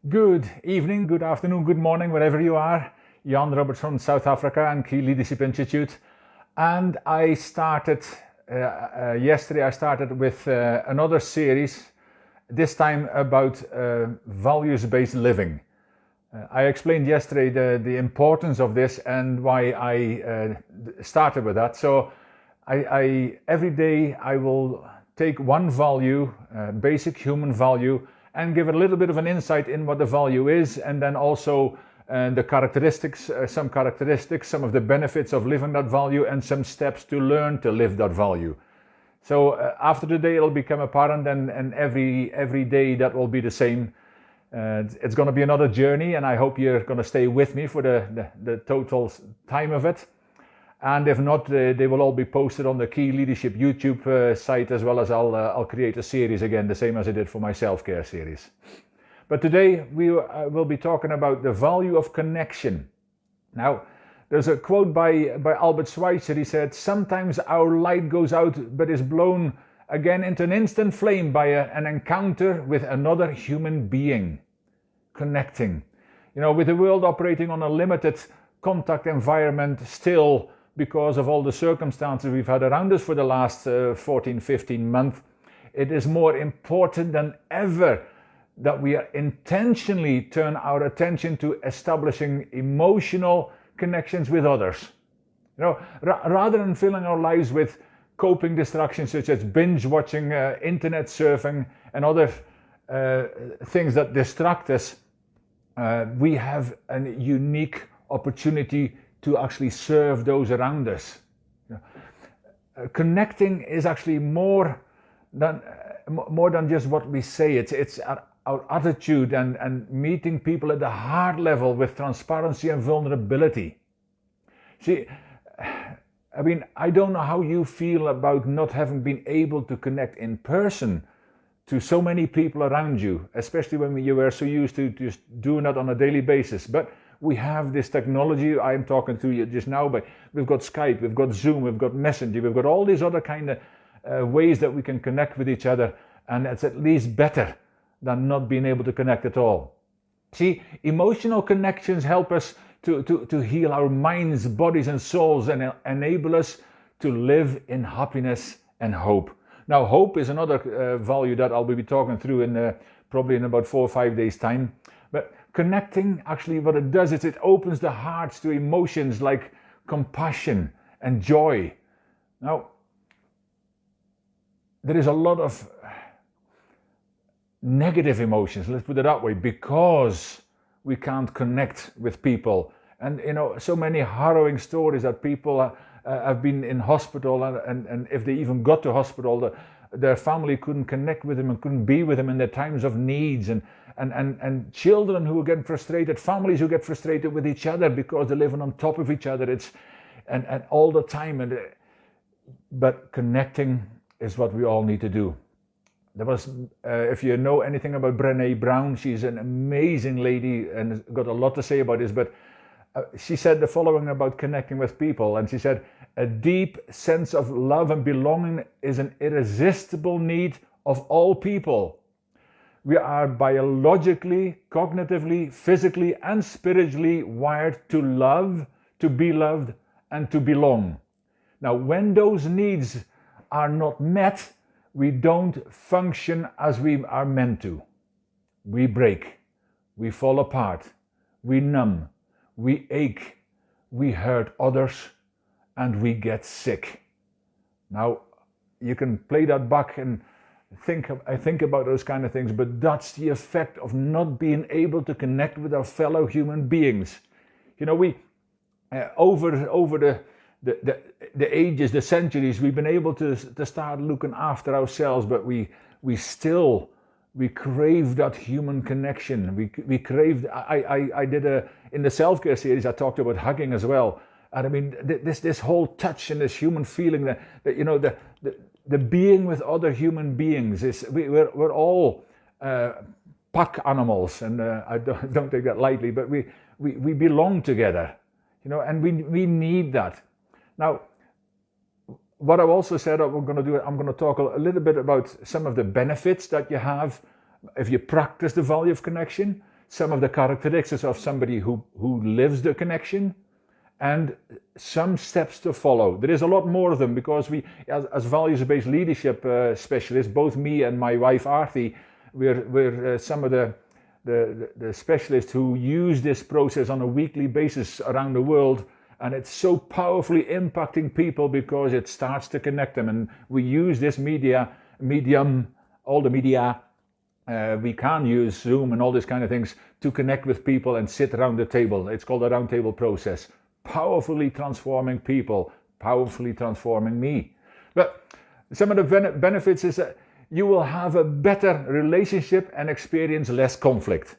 Good evening, good afternoon, good morning, wherever you are. Jan Roberts from South Africa and Key Leadership Institute. And I started, yesterday I started with another series, this time about values-based living. I explained yesterday the importance of this and why I started with that. So every day I will take one value, basic human value, and give it a little bit of an insight in what the value is, and then also the characteristics, some of the benefits of living that value, and some steps to learn to live that value. So after today it'll become apparent, and every day that will be the same. It's going to be another journey, and I hope you're going to stay with me for the total time of it. And if not, they will all be posted on the Key Leadership YouTube site, as well as I'll create a series again, the same as I did for my self-care series. But today we will be talking about the value of connection. Now, there's a quote by Albert Schweitzer. He said, "Sometimes our light goes out but is blown again into an instant flame by an encounter with another human being." Connecting. You know, with the world operating on a limited contact environment still, because of all the circumstances we've had around us for the last 14, 15 months, it is more important than ever that we intentionally turn our attention to establishing emotional connections with others. You know, rather than filling our lives with coping distractions such as binge watching, internet surfing, and other things that distract us, we have a unique opportunity to actually serve those around us. Connecting is actually more than just what we say. It's our attitude and meeting people at the heart level with transparency and vulnerability. See, I mean, I don't know how you feel about not having been able to connect in person to so many people around you, especially when you were so used to just doing that on a daily basis. But we have this technology. I'm talking to you just now, but we've got Skype, we've got Zoom, we've got Messenger, we've got all these other kind of ways that we can connect with each other, and it's at least better than not being able to connect at all. See, emotional connections help us to heal our minds, bodies, and souls, and enable us to live in happiness and hope. Now, hope is another value that I'll be talking through in probably in about 4 or 5 days' time. But connecting, actually what it does is it opens the hearts to emotions like compassion and joy. Now, there is a lot of negative emotions, let's put it that way, because we can't connect with people. And you know, so many harrowing stories that people have been in hospital, and if they even got to hospital, their family couldn't connect with them and couldn't be with them in their times of needs, and children who get frustrated, families who get frustrated with each other because they're living on top of each other. It's and all the time. But connecting is what we all need to do. There was, if you know anything about Brené Brown, she's an amazing lady and got a lot to say about this, but she said the following about connecting with people, and she said, "A deep sense of love and belonging is an irresistible need of all people. We are biologically, cognitively, physically, and spiritually wired to love, to be loved, and to belong. Now, when those needs are not met, we don't function as we are meant to. We break, we fall apart, we numb, we ache, we hurt others, and we get sick." Now, you can play that back and think about those kind of things, but that's the effect of not being able to connect with our fellow human beings. You know, we over the ages, the centuries, we've been able to start looking after ourselves, but we crave that human connection. We crave. I did in the self-care series, I talked about hugging as well. And I mean, this whole touch and this human feeling that you know, the being with other human beings is we're all pack animals, and I don't take that lightly, but we belong together, you know, and we need that. Now, what I've also said I'm going to do, I'm going to talk a little bit about some of the benefits that you have if you practice the value of connection. some of the characteristics of somebody who lives the connection, and some steps to follow. There is a lot more of them, because we, as values-based leadership specialists, both me and my wife Arti, we're some of the specialists who use this process on a weekly basis around the world, and it's so powerfully impacting people because it starts to connect them. And we use this medium, all the media, we can use Zoom and all these kind of things to connect with people and sit around the table. It's called the round table process. Powerfully transforming people, powerfully transforming me. But some of the benefits is that you will have a better relationship and experience less conflict.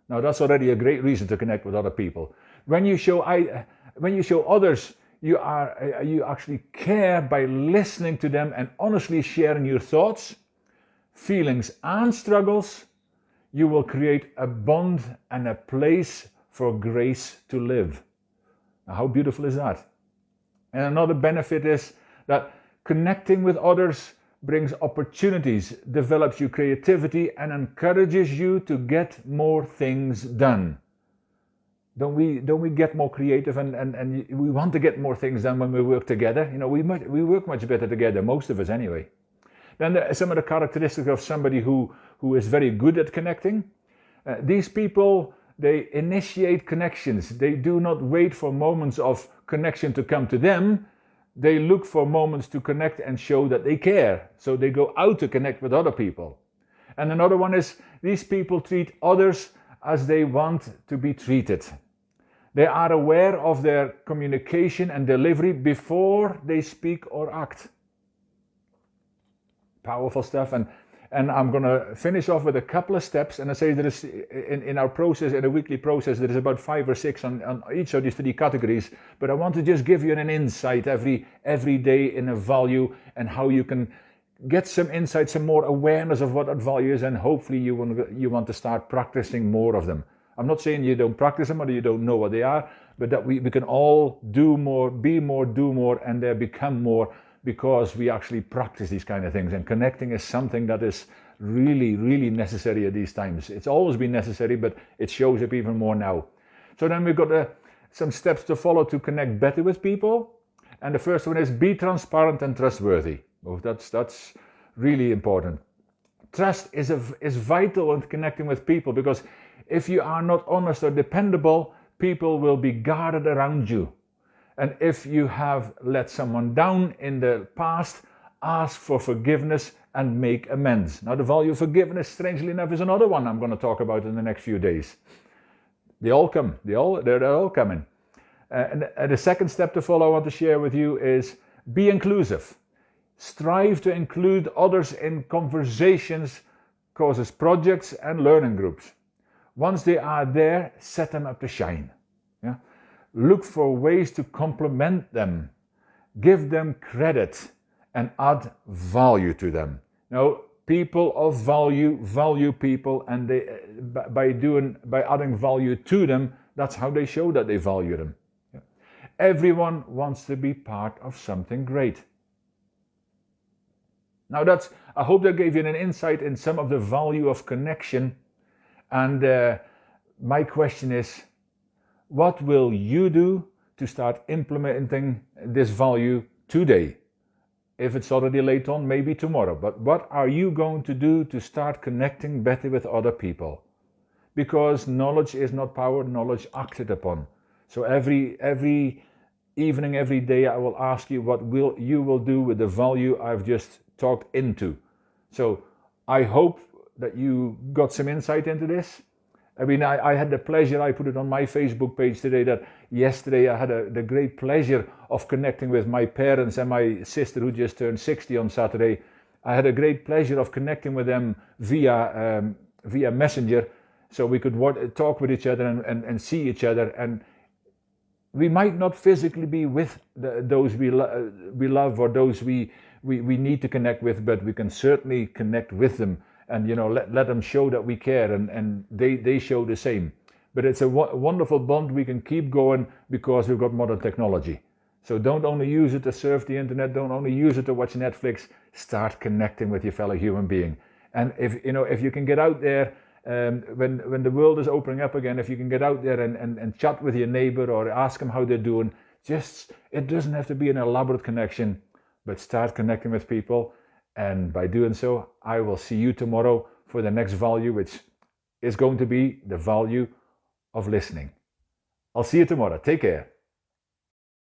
Now that's already a great reason to connect with other people. When you show others you actually care by listening to them and honestly sharing your thoughts, feelings and struggles, you will create a bond and a place for grace to live. Now, how beautiful is that? And another benefit is that connecting with others brings opportunities, develops your creativity, and encourages you to get more things done. Don't we get more creative and we want to get more things done when we work together? You know, we work much better together, most of us anyway. Then some of the characteristics of somebody who is very good at connecting. These people, they initiate connections. They do not wait for moments of connection to come to them. They look for moments to connect and show that they care. So they go out to connect with other people. And another one is, these people treat others as they want to be treated. They are aware of their communication and delivery before they speak or act. Powerful stuff. And I'm going to finish off with a couple of steps. And I say there is, in our process, in a weekly process, there is about 5 or 6 on each of these 3 categories. But I want to just give you an insight every day in a value, and how you can get some insight, some more awareness of what that value is, and hopefully you want to start practicing more of them. I'm not saying you don't practice them or you don't know what they are, but that we can all do more, be more, do more, and they become more, because we actually practice these kind of things. And connecting is something that is really, really necessary at these times. It's always been necessary, but it shows up even more now. So then we've got some steps to follow to connect better with people. And the first one is, be transparent and trustworthy. Oh, that's really important. Trust is vital in connecting with people, because if you are not honest or dependable, people will be guarded around you. And if you have let someone down in the past, ask for forgiveness and make amends. Now, the value of forgiveness, strangely enough, is another one I'm going to talk about in the next few days. They all come. They're all coming. And the second step to follow I want to share with you is, be inclusive. Strive to include others in conversations, causes, projects and learning groups. Once they are there, set them up to shine. Yeah? Look for ways to compliment them, give them credit, and add value to them. Now, people of value people, and by adding value to them, that's how they show that they value them. Yeah? Everyone wants to be part of something great. Now I hope that gave you an insight in some of the value of connection. And my question is, what will you do to start implementing this value today? If it's already late on, maybe tomorrow. But what are you going to do to start connecting better with other people? Because knowledge is not power, knowledge acted upon. So every evening, every day, I will ask you what you will do with the value I've just talked into. So I hope that you got some insight into this. I mean, I had the pleasure, I put it on my Facebook page today, that yesterday I had the great pleasure of connecting with my parents and my sister, who just turned 60 on Saturday. I had a great pleasure of connecting with them via Messenger, so we could talk with each other and see each other. And we might not physically be with those we love or those we need to connect with, but we can certainly connect with them. And, you know, let them show that we care, and they show the same. But it's a wonderful bond. We can keep going because we've got modern technology. So don't only use it to surf the internet, don't only use it to watch Netflix. Start connecting with your fellow human being. And if you can get out there When the world is opening up again, if you can get out there and chat with your neighbor or ask them how they're doing, it doesn't have to be an elaborate connection, but start connecting with people. And by doing so, I will see you tomorrow for the next value, which is going to be the value of listening. I'll see you tomorrow. Take care.